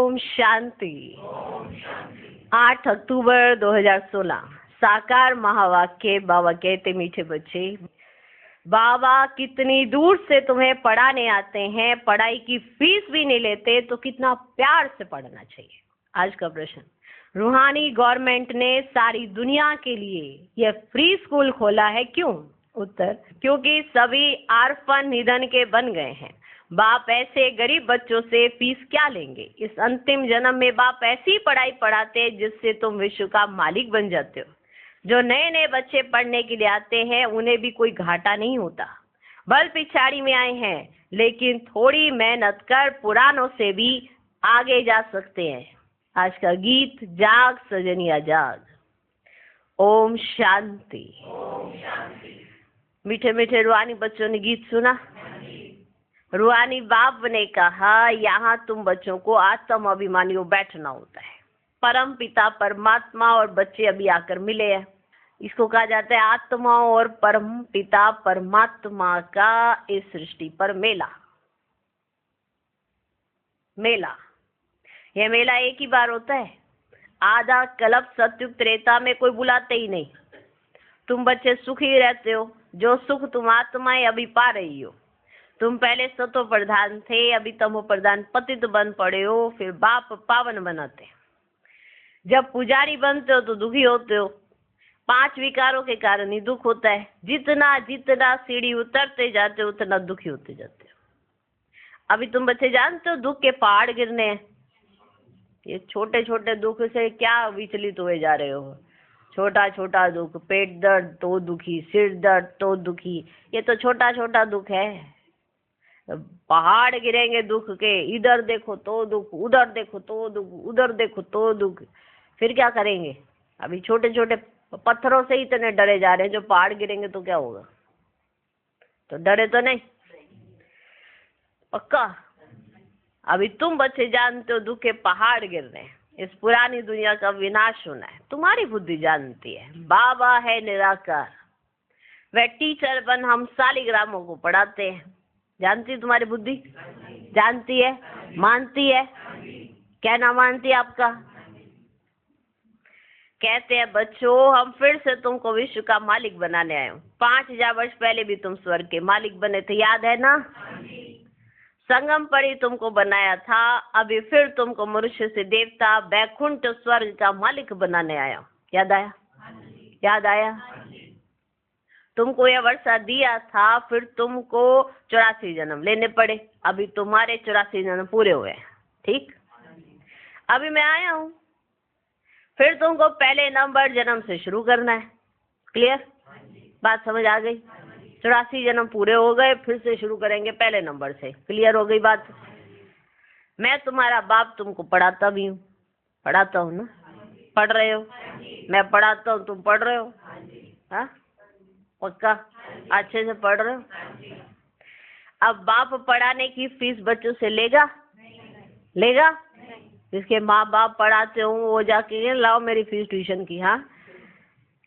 ओम शांति। 8 अक्टूबर 2016। साकार महावाक्य। बाबा कहते, मीठे बच्चे, बाबा कितनी दूर से तुम्हें पढ़ाने आते हैं, पढ़ाई की फीस भी नहीं लेते, तो कितना प्यार से पढ़ना चाहिए। आज का प्रश्न, रूहानी गवर्नमेंट ने सारी दुनिया के लिए यह फ्री स्कूल खोला है, क्यों? उत्तर, क्योंकि सभी आर्फन निधन के बन गए हैं। बाप ऐसे गरीब बच्चों से फीस क्या लेंगे? इस अंतिम जन्म में बाप ऐसी पढ़ाई पढ़ाते हैं जिससे तुम विश्व का मालिक बन जाते हो। जो नए नए बच्चे पढ़ने के लिए आते हैं उन्हें भी कोई घाटा नहीं होता। बल पिछाड़ी में आए हैं, लेकिन थोड़ी मेहनत कर पुरानों से भी आगे जा सकते हैं। आज का गीत, जाग सजनिया जाग। ओम शांति। मीठे मीठे रूहानी बच्चों ने गीत सुना। रूहानी बाप ने कहा, यहाँ तुम बच्चों को आत्म अभिमानियों बैठना होता है। परम पिता परमात्मा और बच्चे अभी आकर मिले हैं। इसको कहा जाता है आत्मा और परम पिता परमात्मा का इस सृष्टि पर मेला। मेला, यह मेला एक ही बार होता है। आधा कल्प सत्युग त्रेता में कोई बुलाते ही नहीं। तुम बच्चे सुखी रहते हो, जो सुख तुम आत्माएं अभी पा रही हो। तुम पहले सतो प्रधान थे, अभी तमो प्रधान पतित बन पड़े हो, फिर बाप पावन बनाते। जब पुजारी बनते हो तो दुखी होते हो। 5 विकारों के कारण ही दुख होता है। जितना जितना सीढ़ी उतरते जाते हो उतना दुखी होते जाते हो। अभी तुम बच्चे जानते हो दुख के पहाड़ गिरने हैं। ये छोटे छोटे दुख से क्या विचलित हुए जा रहे हो। छोटा छोटा दुख, पेट दर्द तो दुखी, सिर दर्द तो दुखी, ये तो छोटा छोटा दुख है। पहाड़ गिरेंगे दुख के। इधर देखो तो दुख, उधर देखो तो दुख, उधर देखो तो दुख। फिर क्या करेंगे? अभी छोटे छोटे पत्थरों से ही इतने डरे जा रहे हैं, जो पहाड़ गिरेंगे तो क्या होगा? तो डरे तो नहीं, पक्का। अभी तुम बच्चे जानते हो दुख के पहाड़ गिर रहे हैं, इस पुरानी दुनिया का विनाश होना है। तुम्हारी बुद्धि जानती है बाबा है निराकार। वह टीचर बन हम सालिग्रामों को पढ़ाते हैं। जानती है तुम्हारी बुद्धि? जानती है, मानती है? क्या ना मानती है आपका? कहते हैं बच्चों, हम फिर से तुमको विश्व का मालिक बनाने आए हो। 5000 वर्ष पहले भी तुम स्वर्ग के मालिक बने थे, याद है ना? संगम पर ही तुमको बनाया था। अभी फिर तुमको मनुष्य से देवता, बैकुंठ स्वर्ग का मालिक बनाने आया। याद आया? याद आया? तुमको यह वर्षा दिया था, फिर तुमको 84 जन्म लेने पड़े। अभी तुम्हारे 84 जन्म पूरे हुए। ठीक, अभी मैं आया हूँ, फिर तुमको पहले नंबर जन्म से शुरू करना है। क्लियर? बात समझ आ गई? 84 जन्म पूरे हो गए, फिर से शुरू करेंगे पहले नंबर से। क्लियर हो गई बात? मैं तुम्हारा बाप तुमको पढ़ाता भी हूँ। पढ़ाता हूँ ना? पढ़ रहे हो? मैं पढ़ाता हूँ, तुम पढ़ रहे हो? हाँ, पक्का? अच्छे से पढ़ रहे हो? अब बाप पढ़ाने की फीस बच्चों से लेगा? लेगा? जिसके माँ बाप पढ़ाते हो वो जाके लाओ मेरी फीस ट्यूशन की। हाँ,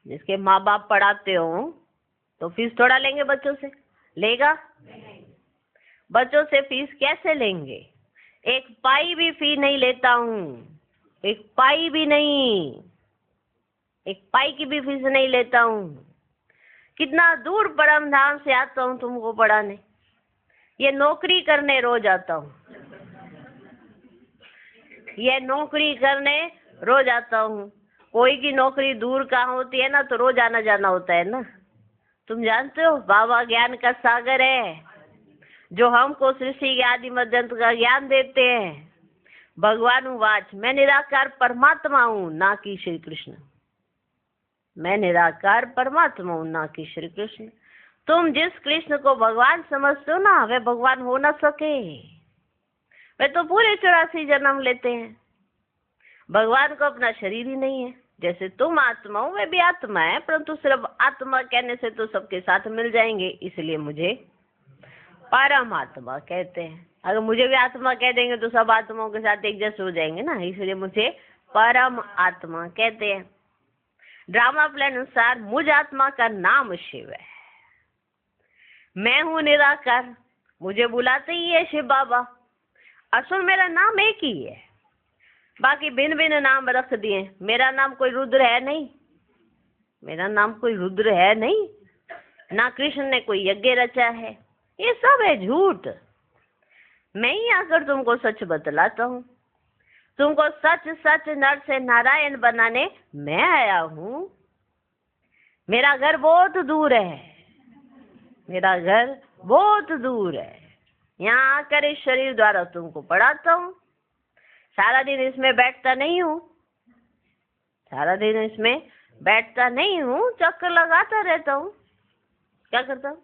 जिसके माँ बाप पढ़ाते हो तो फीस थोड़ा लेंगे बच्चों से? लेगा? बच्चों से फीस कैसे लेंगे? 1 पाई भी फी नहीं लेता हूँ। 1 पाई भी नहीं, 1 पाई की भी फीस नहीं लेता हूँ। कितना दूर परम धाम से आता हूँ तुमको पढ़ाने। ये नौकरी करने रोज आता हूँ। ये नौकरी करने रोज आता हूँ। कोई की नौकरी दूर कहाँ होती है ना, तो रोज आना जाना होता है ना। तुम जानते हो बाबा ज्ञान का सागर है, जो हमको सृष्टि के आदि मध्य अंत का ज्ञान देते हैं। भगवान वाच, मैं निराकार परमात्मा हूँ, ना कि श्री कृष्ण। मैं निराकार परमात्मा हूँ, ना कि श्री कृष्ण। तुम जिस कृष्ण को भगवान समझते हो ना, वे भगवान हो ना सके। वे तो पूरे 84 जन्म लेते हैं। भगवान को अपना शरीर ही नहीं है। जैसे तुम आत्मा हो, वे भी आत्मा है, परंतु सिर्फ आत्मा कहने से तो सबके साथ मिल जाएंगे, इसलिए मुझे परमात्मा कहते हैं। अगर मुझे भी आत्मा कह देंगे तो सब आत्माओं के साथ एक जैसे हो जाएंगे ना, इसलिए मुझे परम आत्मा कहते हैं। ड्रामा प्ले अनुसार मुझ आत्मा का नाम शिव है। मैं हूँ निराकार, मुझे बुलाते ही है शिव बाबा। असल मेरा नाम एक ही है, बाकी भिन्न भिन्न नाम रख दिए। मेरा नाम कोई रुद्र है नहीं, मेरा नाम कोई रुद्र है नहीं, ना कृष्ण ने कोई यज्ञ रचा है, ये सब है झूठ। मैं ही आकर तुमको सच बतलाता हूँ, तुमको सच सच नर से नारायण बनाने मैं आया हूँ। मेरा घर बहुत दूर है, मेरा घर बहुत दूर है, यहाँ आकर इस शरीर द्वारा तुमको पढ़ाता हूँ। सारा दिन इसमें बैठता नहीं हूँ, सारा दिन इसमें बैठता नहीं हूँ, चक्कर लगाता रहता हूँ। क्या करता हूँ?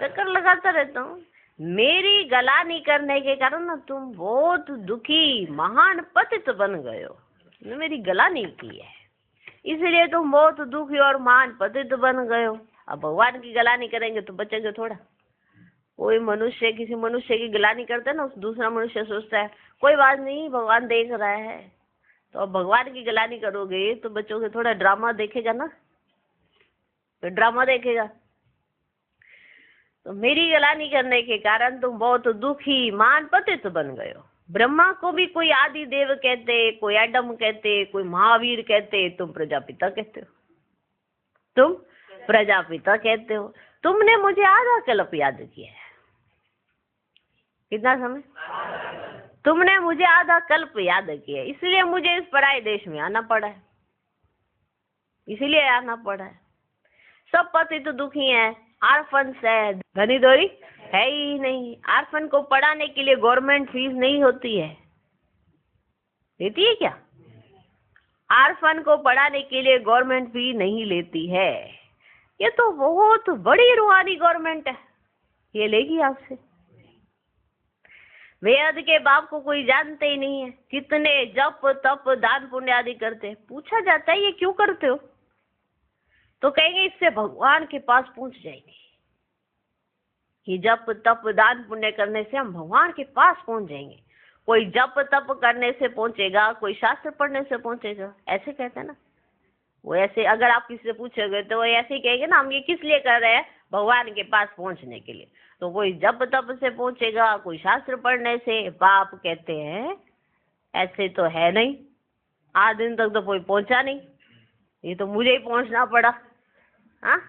चक्कर लगाता रहता हूँ। मेरी गलानी करने के कारण ना तुम बहुत दुखी महान पतित बन गए हो। मेरी गलानी की है, इसलिए तुम बहुत दुखी और महान पतित बन गए हो। अब भगवान की गलानी करेंगे तो बचेंगे थोड़ा। कोई मनुष्य किसी मनुष्य की गलानी करता है ना, दूसरा मनुष्य सोचता है कोई बात नहीं, भगवान देख रहा है। तो अब भगवान की गलानी करोगे तो बच्चोगे थोड़ा, ड्रामा देखेगा ना, तो ड्रामा देखेगा। तो मेरी गलानी करने के कारण तुम बहुत दुखी महान पतित बन गए हो। ब्रह्मा को भी कोई आदि देव कहते, कोई एडम कहते, कोई महावीर कहते, तुम प्रजापिता कहते हो, तुम प्रजापिता कहते हो। तुमने मुझे आधा कल्प याद किया है। कितना समय? तुमने मुझे आधा कल्प याद किया, इसलिए मुझे इस पराये देश में आना पड़ा है, इसीलिए आना पड़ा है। सब पतित दुखी हैं, आर्फन है, धनी धोरी है ही नहीं। आर्फन को पढ़ाने के लिए गवर्नमेंट फीस नहीं होती है, देती है क्या? आर्फन को पढ़ाने के लिए गवर्नमेंट फी नहीं लेती है। ये तो बहुत बड़ी रूहानी गवर्नमेंट है, ये लेगी आपसे। वेद के बाप को कोई जानते ही नहीं है, कितने जप तप दान पुण्य आदि करते। पूछा जाता है ये क्यों करते हो, तो कहेंगे इससे भगवान के पास पहुंच जाएंगे। कि जप तप दान पुण्य करने से हम भगवान के पास पहुंच जाएंगे। कोई जप तप करने से पहुंचेगा, कोई शास्त्र पढ़ने से पहुंचेगा, ऐसे कहते हैं ना। वो ऐसे अगर आप किसी से पूछोगे तो वो ऐसे ही कहेंगे ना, हम ये किस लिए कर रहे हैं, भगवान के पास पहुंचने के लिए। तो कोई जप तप से पहुंचेगा, कोई शास्त्र पढ़ने से। बाप कहते हैं ऐसे तो है नहीं, आज दिन तक तो कोई पहुंचा नहीं, ये तो मुझे ही पहुंचना पड़ा। हाँ,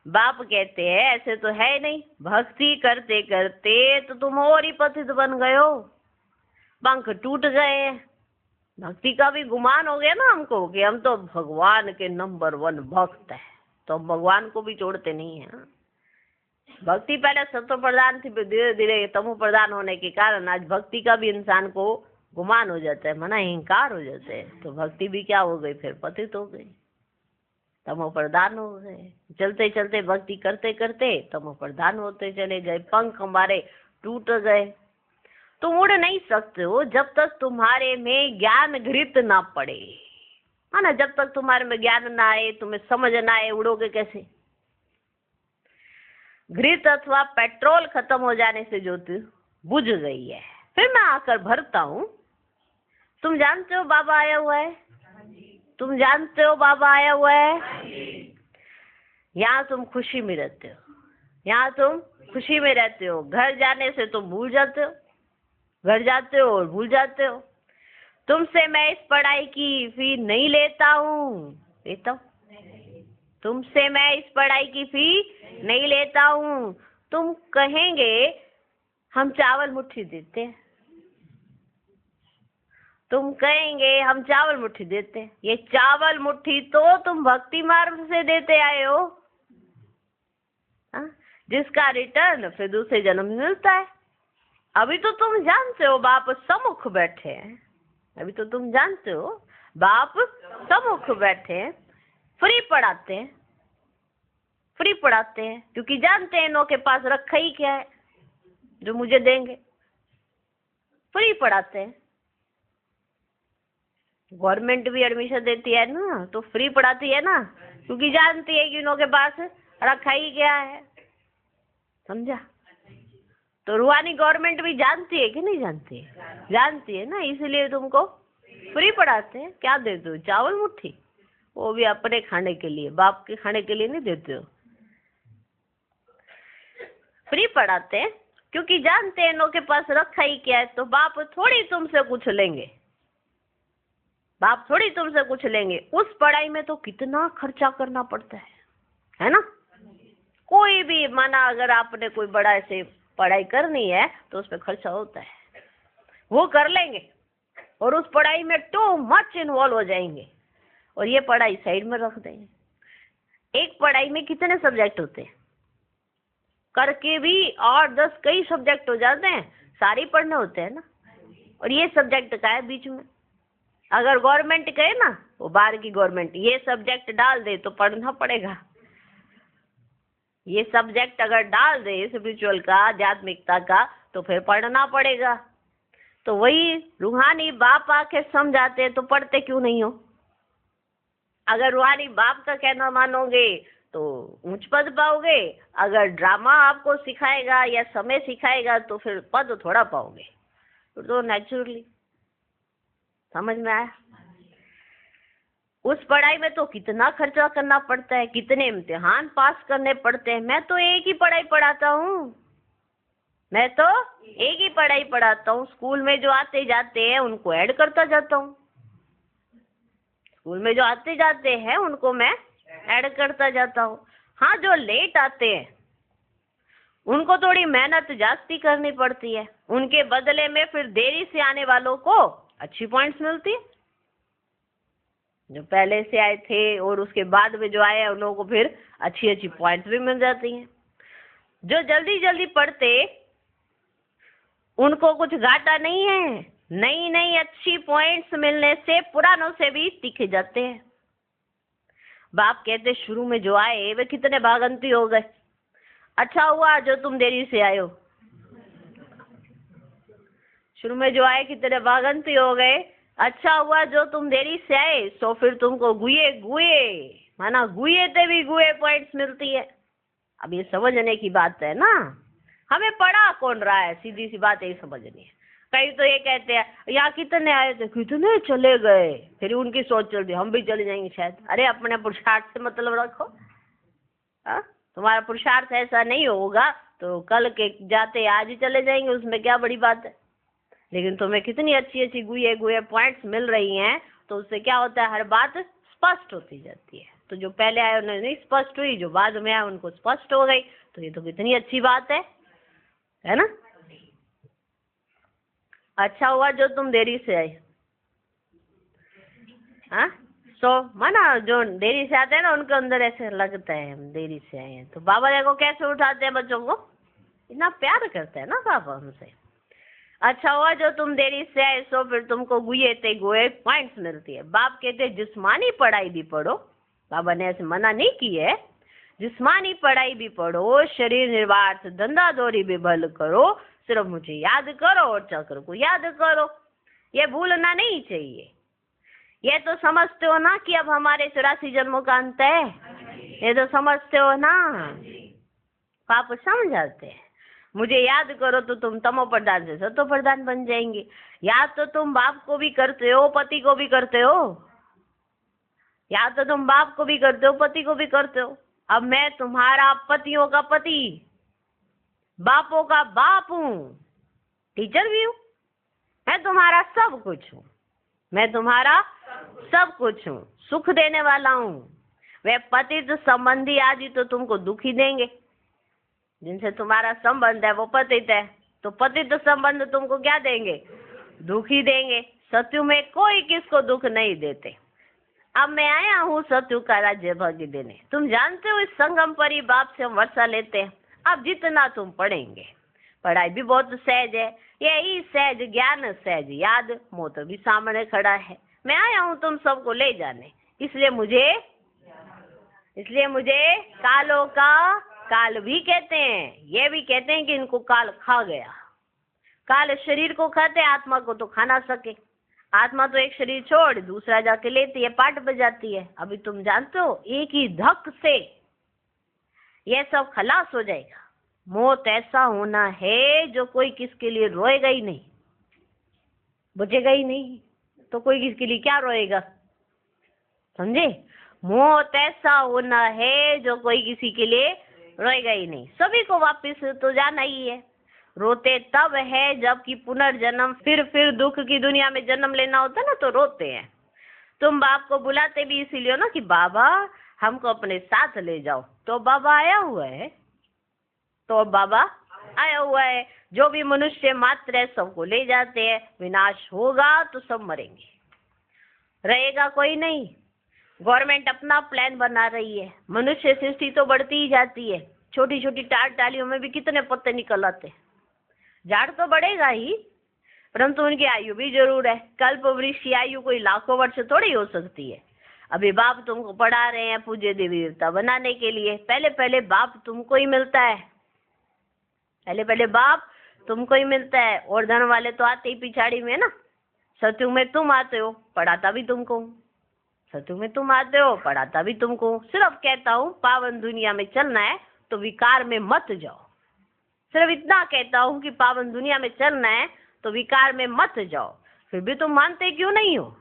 बाप कहते हैं ऐसे तो है नहीं। भक्ति करते करते तो तुम और ही पतित बन गए हो, पंख टूट गए। भक्ति का भी गुमान हो गया ना हमको कि हम तो भगवान के नंबर 1 भक्त है, तो भगवान को भी छोड़ते नहीं है। भक्ति पहले सत्व प्रधान थी, धीरे धीरे तमो प्रधान होने के कारण आज भक्ति का भी इंसान को गुमान हो जाता है, मना अहंकार हो जाते हैं। तो भक्ति भी क्या हो गई, फिर पतित हो गई, तमो प्रधान हो गए। चलते चलते भक्ति करते करते तमो प्रधान होते चले गए, पंख हमारे टूट गए। तुम उड़ नहीं सकते हो जब तक तुम्हारे में ज्ञान घृत ना पड़े, है ना। जब तक तुम्हारे में ज्ञान ना आए, तुम्हें समझ ना आए, उड़ोगे कैसे। घृत अथवा पेट्रोल खत्म हो जाने से ज्योति बुझ गई है, फिर मैं आकर भरता हूँ। तुम जानते हो बाबा आया हुआ है, तुम जानते हो बाबा आया हुआ है। यहाँ तुम खुशी में रहते हो, यहाँ तुम खुशी में रहते हो। घर जाने से तुम भूल जाते हो, घर जाते हो और भूल जाते हो। तुमसे मैं इस पढ़ाई की फी नहीं लेता हूँ, लेता हूँ। तुमसे मैं इस पढ़ाई की फी नहीं लेता हूँ। तुम कहेंगे हम चावल मुट्ठी देते हैं, तुम कहेंगे हम चावल मुट्ठी देते हैं। ये चावल मुट्ठी तो तुम भक्ति मार्ग से देते आए हो, जिसका रिटर्न फिर दूसरे जन्म में मिलता है। अभी तो तुम जानते हो बाप सम्मुख बैठे हैं, अभी तो तुम जानते हो बाप सम्मुख बैठे हैं, फ्री पढ़ाते हैं, फ्री पढ़ाते हैं, क्योंकि जानते हैं इनों के पास रखा ही क्या है जो मुझे देंगे। फ्री पढ़ाते हैं। गवर्नमेंट भी एडमिशन देती है ना, तो फ्री पढ़ाती है ना, क्योंकि जानती है कि इनों के पास रखा ही क्या है, समझा। तो रूहानी गवर्नमेंट भी जानती है कि नहीं जानती है, जानती है ना, इसलिए तुमको फ्री पढ़ाते हैं। क्या देते हो, चावल मुट्ठी, वो भी अपने खाने के लिए, बाप के खाने के लिए नहीं देते हो। फ्री पढ़ाते हैं क्योंकि जानते हैं इनों के पास रखा ही क्या है, तो बाप थोड़ी तुमसे कुछ लेंगे, बाप थोड़ी तुमसे कुछ लेंगे। उस पढ़ाई में तो कितना खर्चा करना पड़ता है ना। कोई भी माना अगर आपने कोई बड़ा ऐसे पढ़ाई करनी है तो उसमें खर्चा होता है, वो कर लेंगे और उस पढ़ाई में टू मच इन्वॉल्व हो जाएंगे और ये पढ़ाई साइड में रख देंगे। एक पढ़ाई में कितने सब्जेक्ट होते हैं, करके भी 8-10 कई सब्जेक्ट हो जाते हैं, सारे पढ़ने होते हैं ना। और ये सब्जेक्ट का है बीच में, अगर गवर्नमेंट कहे ना, वो बाहर की गवर्नमेंट ये सब्जेक्ट डाल दे तो पढ़ना पड़ेगा। ये सब्जेक्ट अगर डाल दे स्पिरिचुअल का, आध्यात्मिकता का, तो फिर पढ़ना पड़ेगा। तो वही रूहानी बाप आके समझाते हैं तो पढ़ते क्यों नहीं हो। अगर रूहानी बाप का कहना मानोगे तो ऊंच पद पाओगे, अगर ड्रामा आपको सिखाएगा या समय सिखाएगा तो फिर पद थोड़ा पाओगे। तो नेचुरली समझ में आया। उस पढ़ाई में तो कितना खर्चा करना पड़ता है, कितने इम्तिहान पास करने पड़ते हैं। मैं तो एक ही पढ़ाई पढ़ाता हूँ, मैं तो एक ही पढ़ाई पढ़ाता हूँ। स्कूल में जो आते जाते हैं उनको ऐड करता जाता हूँ, स्कूल में जो आते जाते हैं उनको मैं ऐड करता जाता हूँ। हाँ, जो लेट आते हैं उनको थोड़ी मेहनत जास्ती करनी पड़ती है, उनके बदले में फिर देरी से आने वालों को अच्छी पॉइंट्स मिलती है। जो पहले से आए थे और उसके बाद में जो आए उन लोगों को फिर अच्छी अच्छी पॉइंट्स भी मिल जाती हैं। जो जल्दी जल्दी पढ़ते उनको कुछ घाटा नहीं है, नई नई अच्छी पॉइंट्स मिलने से पुरानों से भी सीखे जाते हैं। बाप कहते शुरू में जो आए वे कितने भागंती हो गए, अच्छा हुआ जो तुम देरी से आए हो। शुरू में जो आए कितने भागंती हो गए, अच्छा हुआ जो तुम देरी से आए, तो फिर तुमको गुए गुए माना गुए ते भी गुए पॉइंट्स मिलती है। अब ये समझने की बात है ना, हमें पढ़ा कौन रहा है, सीधी सी बात यही समझनी है। कई तो ये कहते हैं यहाँ कितने आए थे, कितने चले गए, फिर उनकी सोच चलती हम भी चले जाएंगे शायद। अरे अपने पुरुषार्थ से मतलब रखो। तुम्हारा पुरुषार्थ ऐसा नहीं होगा तो कल के जाते आज ही चले जाएंगे, उसमें क्या बड़ी बात है। लेकिन तुम्हें कितनी अच्छी अच्छी गुए गुए पॉइंट्स मिल रही हैं तो उससे क्या होता है, हर बात स्पष्ट होती जाती है। तो जो पहले आए उन्हें नहीं स्पष्ट हुई, जो बाद में आए उनको स्पष्ट हो गई, तो ये तो कितनी अच्छी बात है ना। अच्छा हुआ जो तुम देरी से आए। हाँ, तो माना जो देरी से आते हैं ना उनके अंदर ऐसे लगता है हम देरी से आए हैं। तो बाबा देखो कैसे उठाते हैं बच्चों को, इतना प्यार करते हैं ना बाबा हमसे। अच्छा हुआ जो तुम देरी से आए, सो फिर तुमको गुए ते गुए पॉइंट्स मिलती है। बाप कहते जिस्मानी पढ़ाई भी पढ़ो, बाबा ने ऐसे मना नहीं की है, जिस्मानी पढ़ाई भी पढ़ो, शरीर निर्वार्थ धंधा दौरी भी भल करो, सिर्फ मुझे याद करो और चक्र को याद करो। ये भूलना नहीं चाहिए। ये तो समझते हो ना कि अब हमारे 84 जन्मों का अंत है, ये तो समझते हो ना। पाप समझाते हैं मुझे याद करो तो तुम तमो प्रधान से सतो प्रधान बन जाएंगे। याद तो तुम बाप को भी करते हो, पति को भी करते हो, याद तो तुम बाप को भी करते हो, पति को भी करते हो। अब मैं तुम्हारा पतियों का पति, बापों का बाप हूँ, टीचर भी हूँ, मैं तुम्हारा सब कुछ हूँ, मैं तुम्हारा सब कुछ हूँ, सुख देने वाला हूँ। वे पतित संबंधी आदि तो तुमको दुख ही देंगे, जिनसे तुम्हारा संबंध है वो पतित है, तो पतित संबंध तुमको क्या देंगे, दुख ही देंगे। सत्यु में कोई किसको दुख नहीं देते। अब मैं आया हूँ सत्यु का राज्य भाग्य देने। तुम जानते हो इस संगम परी बाप से हम वर्षा लेते हैं। अब जितना तुम पढ़ेंगे, पढ़ाई भी बहुत सहज है, यही सहज ज्ञान सहज याद, मौत भी सामने खड़ा है। मैं आया हूँ तुम सबको ले जाने, इसलिए मुझे कालों का काल भी कहते हैं। ये भी कहते हैं कि इनको काल खा गया। काल शरीर को खाते, आत्मा को तो खा ना सके। आत्मा तो एक शरीर छोड़ दूसरा जाके लेती है, पाठ बजाती है। अभी तुम जानते हो एक ही धक से ये सब खलास हो जाएगा। मौत ऐसा होना है जो कोई किसके लिए रोएगा ही नहीं, बचेगा ही नहीं, तो कोई किसके लिए क्या रोएगा, समझे। मौत ऐसा होना है जो कोई किसी के लिए रोएगा ही नहीं। सभी को वापस तो जाना ही है। रोते तब है जबकि पुनर्जन्म फिर दुख की दुनिया में जन्म लेना होता है ना, तो रोते हैं। तुम बाप को बुलाते भी इसीलिए हो ना कि बाबा हमको अपने साथ ले जाओ, तो बाबा आया हुआ है, तो बाबा आया हुआ है। जो भी मनुष्य मात्र है सबको ले जाते हैं, विनाश होगा तो सब मरेंगे, रहेगा कोई नहीं। गवर्नमेंट अपना प्लान बना रही है, मनुष्य सृष्टि तो बढ़ती ही जाती है, छोटी छोटी टालियों में भी कितने पत्ते निकल आते, झाड़ तो बढ़ेगा ही, परंतु उनकी आयु भी जरूर है। कल्प वृक्ष की आयु कोई लाखों वर्ष थोड़ी हो सकती है। अभी बाप तुमको पढ़ा रहे हैं पूज्य देवी देवता बनाने के लिए, पहले पहले बाप तुमको ही मिलता है, पहले पहले बाप तुमको ही मिलता है। और धन वाले तो आते ही पिछाड़ी में ना, सत्युग में तुम आते हो, पढ़ाता भी तुमको, सत्युग में तुम आते हो, पढ़ाता भी तुमको। सिर्फ कहता हूँ पावन दुनिया में चलना है तो विकार में मत जाओ, सिर्फ इतना कहता हूँ कि पावन दुनिया में चलना है तो विकार में मत जाओ। फिर भी तुम मानते क्यों नहीं हो?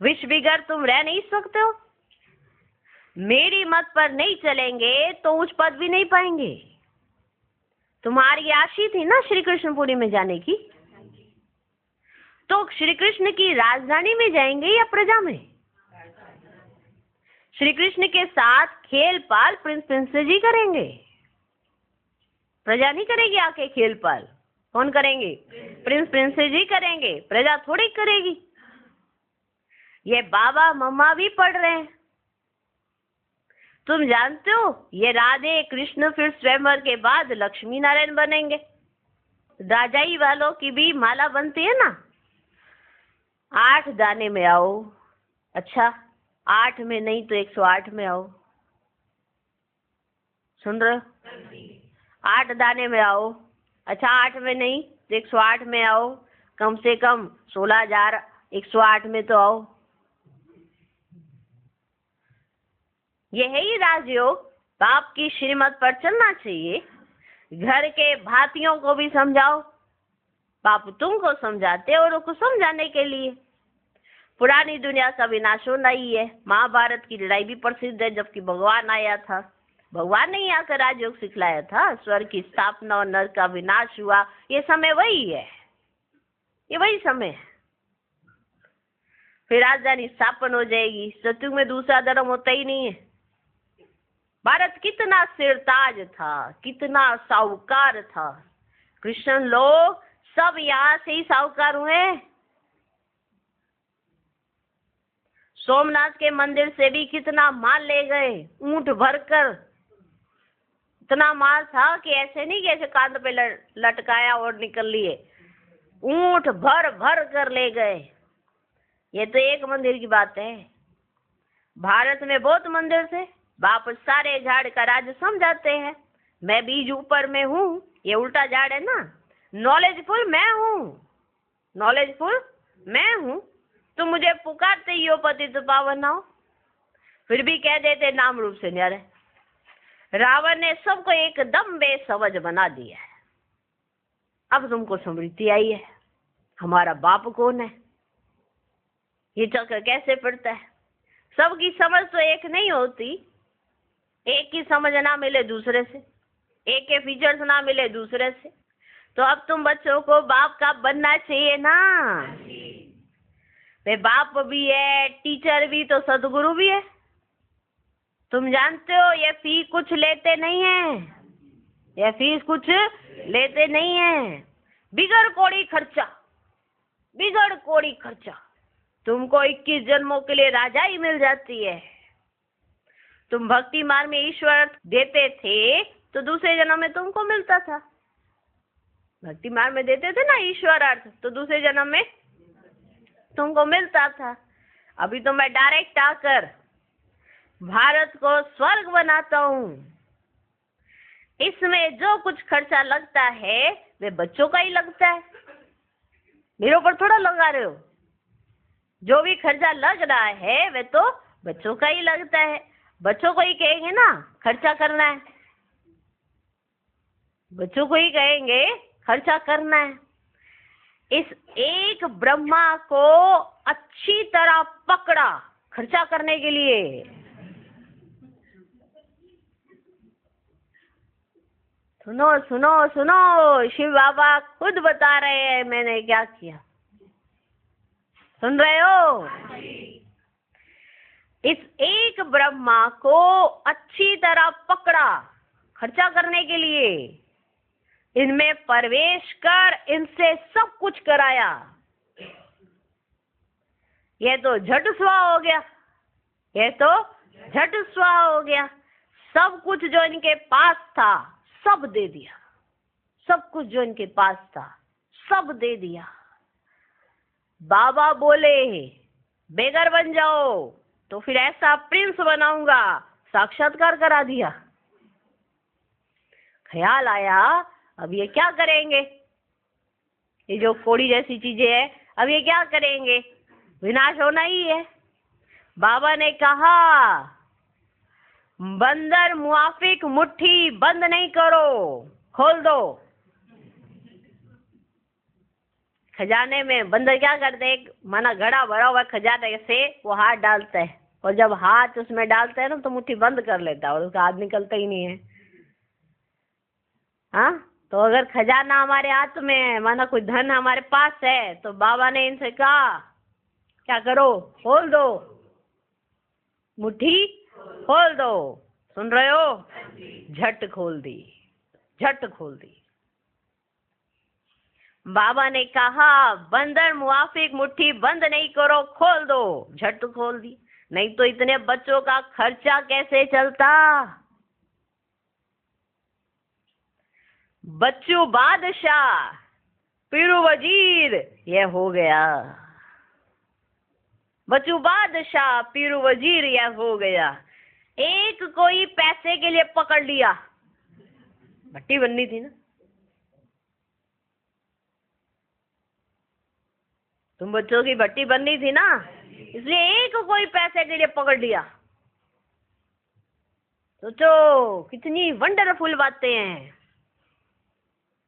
विष बिगर तुम रह नहीं सकते हो। मेरी मत पर नहीं चलेंगे तो उच्च पद भी नहीं पाएंगे। तुम्हारी आशी थी ना श्री कृष्णपुरी में जाने की, तो श्री कृष्ण की राजधानी में जाएंगे या प्रजा में? श्री कृष्ण के साथ खेल पाल प्रिंस प्रिंसेस जी करेंगे, प्रजा नहीं करेगी। आके खेल पाल कौन करेंगे? प्रिंस प्रिंसेस जी करेंगे, प्रजा थोड़ी करेगी। ये बाबा मम्मा भी पढ़ रहे हैं, तुम जानते हो ये राधे कृष्ण फिर स्वयंवर के बाद लक्ष्मी नारायण बनेंगे। राजाई वालों की भी माला बनती है ना, 8 दाने में आओ, अच्छा 8 में नहीं तो 108 में आओ, सुन रहे हो? 8 दाने में आओ, अच्छा 8 में नहीं तो 108 में आओ, कम से कम 16,108 में तो आओ। ये है ही राजयोग। बाप की श्रीमत पर चलना चाहिए। घर के भातियों को भी समझाओ, बाप तुमको समझाते और उसको समझाने के लिए। पुरानी दुनिया का विनाश होना ही है। महाभारत की लड़ाई भी प्रसिद्ध है, जबकि भगवान आया था, भगवान ने ही आकर राजयोग सिखलाया था। स्वर्ग की स्थापना और नरक का विनाश हुआ, ये समय वही है, ये वही समय है। फिर राजधानी स्थापन हो जाएगी। सत्युग में दूसरा धर्म होता ही नहीं है। भारत कितना सिरताज था, कितना साहूकार था। कृष्ण लोग सब यहाँ से ही साहूकार हुए। सोमनाथ के मंदिर से भी कितना माल ले गए, ऊंट भरकर। इतना माल था कि ऐसे नहीं कि ऐसे कांध पे लटकाया और निकल लिए, ऊंट भर भर कर ले गए। ये तो एक मंदिर की बात है। भारत में बहुत मंदिर थे। बाप सारे झाड़ का राज समझाते हैं। मैं बीज ऊपर में हूँ, ये उल्टा झाड़ है ना। नॉलेजफुल मैं हूँ, नॉलेजफुल मैं हूँ। तुम मुझे पुकारते ही हो पतित पावन हो, फिर भी कह देते नाम रूप से न्यारे। रावण ने सबको एकदम बेसमझ बना दिया है। अब तुमको स्मृति आई है, हमारा बाप कौन है, ये चक्कर कैसे पड़ता है। सबकी समझ तो एक नहीं होती। एक की समझ ना मिले दूसरे से, एक के फीचर्स ना मिले दूसरे से। तो अब तुम बच्चों को बाप का बनना चाहिए ना। वे बाप भी है, टीचर भी, तो सदगुरु भी है। तुम जानते हो ये फी कुछ लेते नहीं है, ये फीस कुछ लेते नहीं है। बिगड़ कोड़ी खर्चा, बिगड़ कोड़ी खर्चा। तुमको 21 जन्मों के लिए राजा ही मिल जाती है। तुम भक्ति मार्ग में ईश्वर देते थे तो दूसरे जन्म में तुमको मिलता था। भक्ति मार्ग में देते थे ना ईश्वर अर्थ, तो दूसरे जन्म में तुमको मिलता था। अभी तो मैं डायरेक्ट आकर भारत को स्वर्ग बनाता हूँ। इसमें जो कुछ खर्चा लगता है वे बच्चों का ही लगता है, मेरे ऊपर थोड़ा लगा रहे हो। जो भी खर्चा लग रहा है वे तो बच्चों का ही लगता है। बच्चों को ही कहेंगे ना खर्चा करना है, बच्चों को ही कहेंगे खर्चा करना है। इस एक ब्रह्मा को अच्छी तरह पकड़ा खर्चा करने के लिए। सुनो सुनो सुनो, शिव बाबा खुद बता रहे हैं मैंने क्या किया। सुन रहे हो? इस एक ब्रह्मा को अच्छी तरह पकड़ा खर्चा करने के लिए, इनमें प्रवेश कर इनसे सब कुछ कराया। ये तो झट स्वाहा हो गया, ये तो झट स्वाहा हो गया। सब कुछ जो इनके पास था सब दे दिया, सब कुछ जो इनके पास था सब दे दिया। बाबा बोले बेगर बन जाओ तो फिर ऐसा प्रिंस बनाऊंगा, साक्षात्कार करा दिया। ख्याल आया अब ये क्या करेंगे, ये जो कोड़ी जैसी चीजें है अब ये क्या करेंगे, विनाश होना ही है। बाबा ने कहा बंदर मुआफिक मुट्ठी बंद नहीं करो, खोल दो। खजाने में बंदर क्या करते हैं, माना घड़ा भरा हुआ खजाने से वो हाथ डालता है, और जब हाथ उसमें डालता है ना तो मुट्ठी बंद कर लेता है और उसका हाथ निकलता ही नहीं है। हाँ, तो अगर खजाना हमारे हाथ में है, माना कोई धन हमारे पास है, तो बाबा ने इनसे कहा क्या करो, खोल दो, मुट्ठी खोल दो। सुन रहे हो? झट खोल दी, झट खोल दी। बाबा ने कहा बंदर मुआफिक मुट्ठी बंद नहीं करो, खोल दो, झट खोल दी। नहीं तो इतने बच्चों का खर्चा कैसे चलता। बच्चू बादशाह पीरू वजीर यह हो गया, बच्चू बादशाह पीरू वजीर यह हो गया। एक कोई पैसे के लिए पकड़ लिया, भट्टी बननी थी ना, तुम बच्चों की भट्टी बननी थी ना, इसलिए एक कोई पैसे के लिए पकड़ लिया। सोचो कितनी वंडरफुल बातें हैं।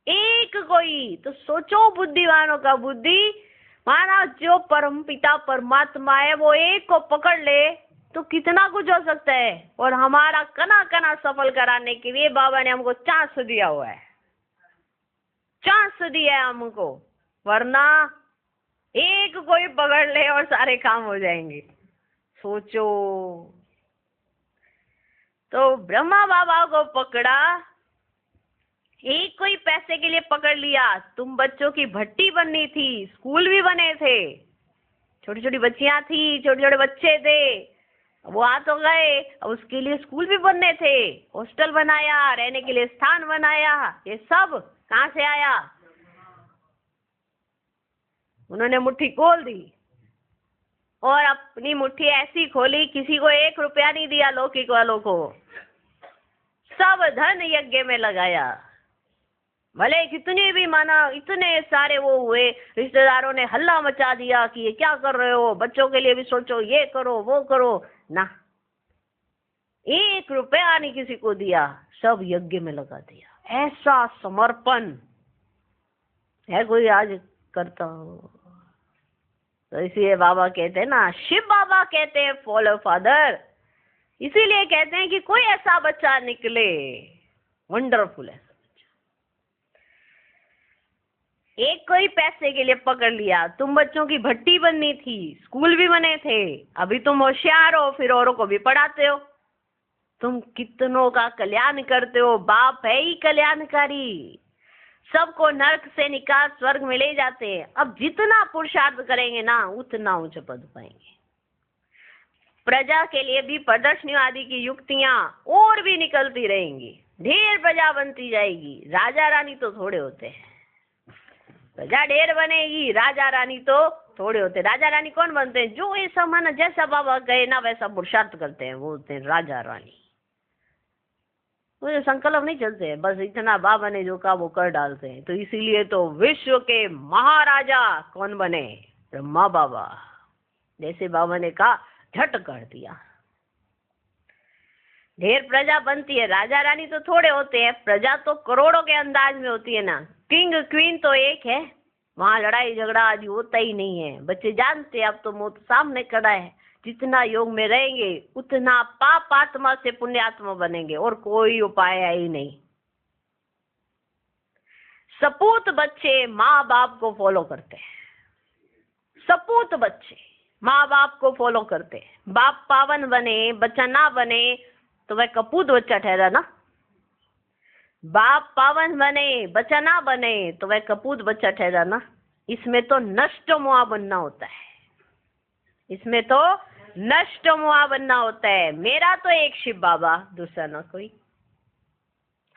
एक कोई तो सोचो, बुद्धिमानों का बुद्धि, माना जो परम पिता परमात्मा है वो एक को पकड़ ले तो कितना कुछ हो सकता है। और हमारा कना कना सफल कराने के लिए बाबा ने हमको चांस दिया हुआ है, चांस दिया है हमको, वरना एक कोई पकड़ ले और सारे काम हो जाएंगे। सोचो, तो ब्रह्मा बाबा को पकड़ा, एक कोई पैसे के लिए पकड़ लिया। तुम बच्चों की भट्टी बननी थी, स्कूल भी बने थे, छोटी छोटी बच्चियां थी, छोटे छोटे बच्चे थे, वो आ तो गए, अब उसके लिए स्कूल भी बनने थे, हॉस्टल बनाया, रहने के लिए स्थान बनाया। ये सब कहाँ से आया? उन्होंने मुट्ठी खोल दी और अपनी मुट्ठी ऐसी खोली, किसी को 1 रुपया नहीं दिया, लौकिक वालों को सब धन यज्ञ में लगाया। भले कितने भी माना इतने सारे वो हुए, रिश्तेदारों ने हल्ला मचा दिया कि ये क्या कर रहे हो, बच्चों के लिए भी सोचो, ये करो वो करो ना, 1 रुपया नहीं किसी को दिया, सब यज्ञ में लगा दिया। ऐसा समर्पण है कोई आज करता हो? तो इसलिए बाबा कहते हैं ना, शिव बाबा कहते हैं फॉलो फादर, इसीलिए कहते हैं कि कोई ऐसा बच्चा निकले वंडरफुल है। एक कोई पैसे के लिए पकड़ लिया, तुम बच्चों की भट्टी बननी थी, स्कूल भी बने थे, अभी तुम होशियार हो, फिर औरों को भी पढ़ाते हो, तुम कितनों का कल्याण करते हो, बाप है ही कल्याणकारी, सबको नरक से निकाल स्वर्ग में ले जाते हैं। अब जितना पुरुषार्थ करेंगे ना उतना ऊंचा पद पाएंगे। प्रजा के लिए भी प्रदर्शनी आदि की युक्तियां और भी निकलती रहेंगी, ढेर प्रजा बनती जाएगी। राजा रानी तो थोड़े होते हैं, प्रजा ढेर बनेगी, राजा रानी तो थोड़े होते। राजा रानी कौन बनते हैं? जो ऐसा माना जैसा बाबा कहे ना वैसा पुरुषार्थ करते हैं, वो होते हैं राजा रानी। मुझे संकल्प नहीं चलते हैं, बस इतना बाबा ने जो कहा वो कर डालते हैं। तो इसीलिए तो विश्व के महाराजा कौन बने? ब्रह्मा बाबा। जैसे बाबा ने कहा झट कर दिया। ढेर प्रजा बनती है, राजा रानी तो थोड़े होते हैं, प्रजा तो करोड़ों के अंदाज में होती है ना। किंग क्वीन तो एक है, वहां लड़ाई झगड़ा आज होता ही नहीं है। बच्चे जानते हैं अब तो मौत सामने खड़ा है। जितना योग में रहेंगे उतना पाप आत्मा से पुण्य आत्मा बनेंगे, और कोई उपाय है ही नहीं। सपूत बच्चे माँ बाप को फॉलो करते हैं, सपूत बच्चे माँ बाप को फॉलो करते हैं। बाप पावन बने, बच्चा ना बने तो वह कपूत बच्चा ठहरा ना। बाप पावन बने, बच्चा ना बने तो वह कपूत बच्चा ठहरा ना। इसमें तो नष्ट मुआ बनना होता है, इसमें तो नष्ट मुआ बनना होता है। मेरा तो एक शिव बाबा, दूसरा ना कोई।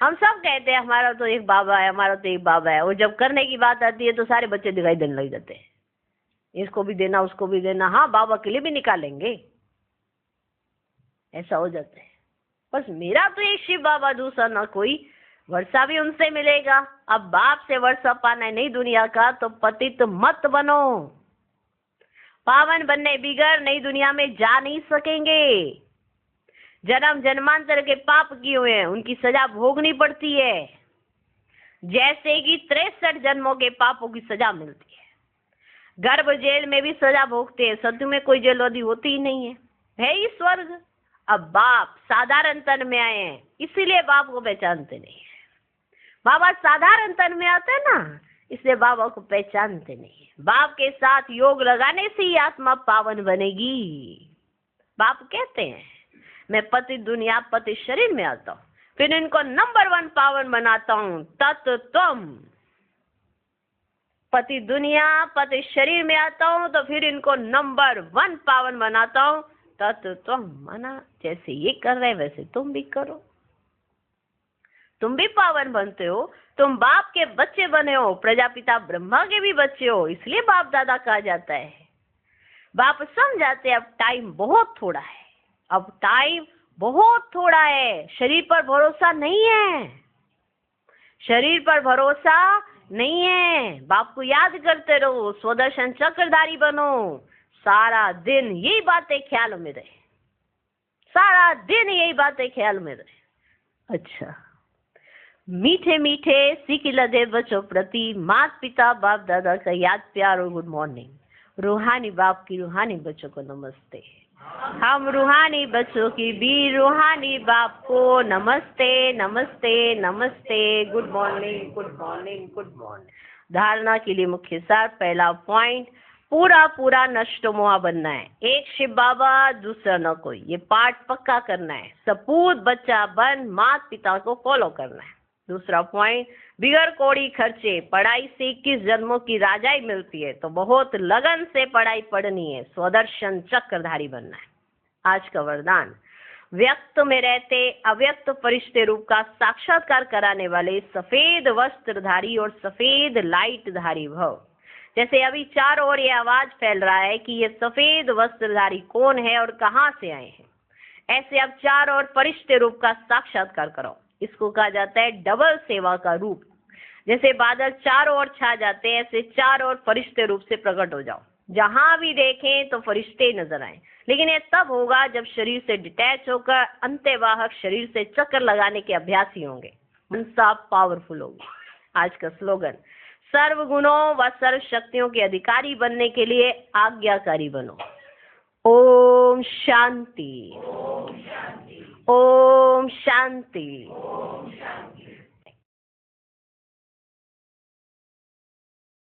हम सब कहते हैं हमारा तो एक बाबा है, हमारा तो एक बाबा है, और जब करने की बात आती है तो सारे बच्चे दिखाई देने लग जाते हैं, इसको भी देना उसको भी देना, हाँ बाबा के लिए भी निकालेंगे, ऐसा हो जाता है। बस मेरा तो एक शिव बाबा, दूसरा ना कोई। वर्षा भी उनसे मिलेगा। अब बाप से वर्षा पाना है नई दुनिया का, तो पतित मत बनो। पावन बनने बिगड़ नई दुनिया में जा नहीं सकेंगे। जन्म जन्मांतर के पाप किए हुए हैं उनकी सजा भोगनी पड़ती है, जैसे कि 63 जन्मों के पापों की सजा मिलती है। गर्भ जेल में भी सजा भोगते हैं, सत्यु में कोई जेलवादी होती ही नहीं है ही स्वर्ग। अब बाप साधारण तन में आए हैं, इसीलिए बाप को पहचानते नहीं है। बाबा साधारण तन में आते हैं ना, इसलिए बाबा को पहचानते नहीं है। बाप के साथ योग लगाने से ही आत्मा पावन बनेगी। बाप कहते हैं मैं पति दुनिया पति शरीर में आता हूँ, फिर इनको नंबर 1 पावन बनाता हूँ। तत्त्वम पति दुनिया पति शरीर में आता हूँ तो फिर इनको नंबर 1 पावन बनाता हूँ। तत्त्वम माना जैसे ये कर रहे वैसे तुम भी करो, तुम भी पावन बनते हो। तुम बाप के बच्चे बने हो, प्रजापिता ब्रह्मा के भी बच्चे हो, इसलिए बाप दादा कहा जाता है। बाप समझाते अब टाइम बहुत थोड़ा है, अब टाइम बहुत थोड़ा है। शरीर पर भरोसा नहीं है, शरीर पर भरोसा नहीं है। बाप को याद करते रहो, स्वदर्शन चक्रधारी बनो। सारा दिन यही बातें ख्याल में रहे, सारा दिन यही बातें ख्याल में रहे। अच्छा, मीठे मीठे सिकिलधे बच्चों प्रति माता पिता बाप दादा का याद प्यार और गुड मॉर्निंग। रूहानी बाप की रूहानी बच्चों को नमस्ते। हम रूहानी बच्चों की भी रूहानी बाप को नमस्ते नमस्ते नमस्ते। Good morning good morning good morning. धारणा के लिए मुख्य सार, पहला पॉइंट, पूरा पूरा नष्टमोआ बनना है। एक शिव बाबा, दूसरा न कोई। ये पाठ पक्का करना है। सपूत बच्चा बन माता पिता को फॉलो करना है। दूसरा पॉइंट, बिगर कौड़ी खर्चे पढ़ाई से 21 जन्मों की राजाई मिलती है, तो बहुत लगन से पढ़ाई पढ़नी है। स्वदर्शन चक्रधारी बनना है। आज का वरदान, व्यक्त में रहते अव्यक्त फरिश्ते रूप का साक्षात्कार कराने वाले सफेद वस्त्रधारी और सफेद लाइट धारी भव। जैसे अभी चारों ओर ये आवाज फैल रहा है कि ये सफेद वस्त्रधारी कौन है और कहाँ से आए हैं, ऐसे अब चारों ओर फरिश्ते रूप का साक्षात्कार करो। इसको कहा जाता है डबल सेवा का रूप। जैसे बादल चारों ओर छा जाते हैं, ऐसे चारों ओर फरिश्ते रूप से प्रकट हो जाओ। जहां भी देखें तो फरिश्ते नजर आए। लेकिन ये तब होगा जब शरीर से डिटैच होकर अंत्यवाहक शरीर से चक्कर लगाने के अभ्यासी होंगे, मनसा पावरफुल होगी। आज का स्लोगन, सर्व गुणों व सर्व शक्तियों के अधिकारी बनने के लिए आज्ञाकारी बनो। ओम शांति, ओम शांति।